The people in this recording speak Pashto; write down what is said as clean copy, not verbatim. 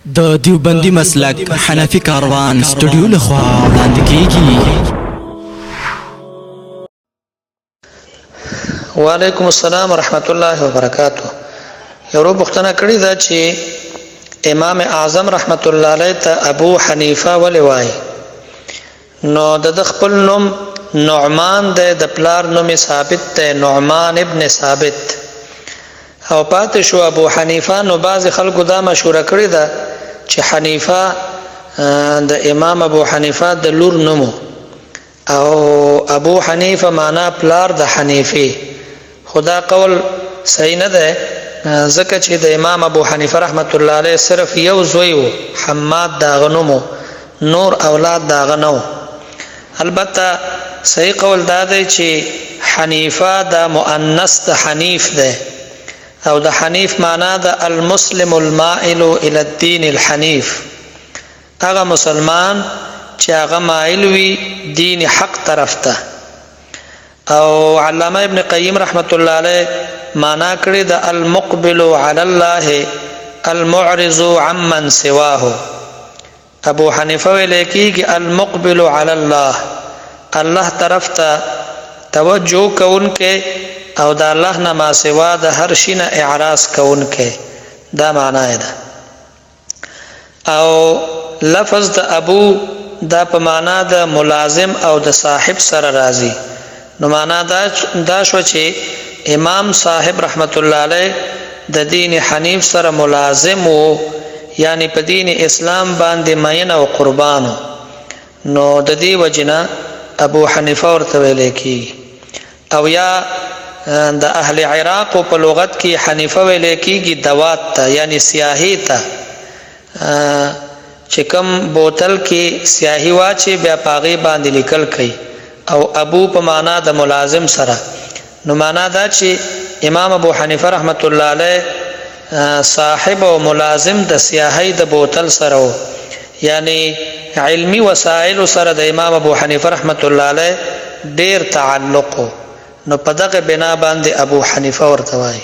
د دیوبندی مسلک حنفی کاروان سټوډیو لخوا وړاندې کیږي. وعلیکم السلام ورحمت الله وبرکاته. یو پوښتنه کړې ده چې امام اعظم رحمت الله علیه ته ابو حنیفه ولې وایي؟ نو د خپل نوم نعمان ده، د پلار نوم ثابت ده، نعمان ابن ثابت، او پاتې شو ابو حنیفه. نو بعض خلکو دا مشوره کړې ده چې حنیفه د امام ابو حنیفه د لور نومو، او ابو حنیفه معنا پلار د حنیفه. خدا قول صحیح نه ده، ځکه چې د امام ابو حنیفه رحمت الله علیه صرف یو زوی و، حماد داغه نومو، نور اولاد داغه نو. البته صحیح قول دا دی چې حنیفه د مؤنث د حنیف ده، او د حنیف معنا د المسلم المائل الى الدين الحنیف، هغه مسلمان چې هغه مائل وي دین حق طرف ته. او علامه ابن قیم رحمت الله علیه معنا کړی د المقبل علی الله المعرض عمن سواه. ابو حنیفه ویل کېږي المقبل علی الله، الله طرف ته توجه کوونکې او د الله نه ما سوا د هر شي نه اعراض کوونکې، دا معنا ده. او لفظ د ابو دا په معنا د ملازم او د صاحب سره راځي. نو معنا دا شو چې امام صاحب رحمت الله علیه د دین حنیف سره ملازم وو، یعنی په دین اسلام باندې مین او قربانو. نو د دې وجنه ابو حنیفه ورته ویل کېږي. او یا د اهل عراق په لغت کې حنیفه ویل کېږي دوات ته، یعنی سیاهی ته، چې کوم بوتل کې سیاهی واچي بیا پاغي باندې لیکل کوي. او ابو په معنا د ملازم سره. نو معنا دا چې امام ابو حنیفه رحمت الله علیه صاحب او ملازم د سیاهی د بوتل سره، یعنی علمی وسایل سره د امام ابو حنیفه رحمت الله علیه ډیر تعلق. نو په دغه بنا باندې ابو حنیفه ورته وایي.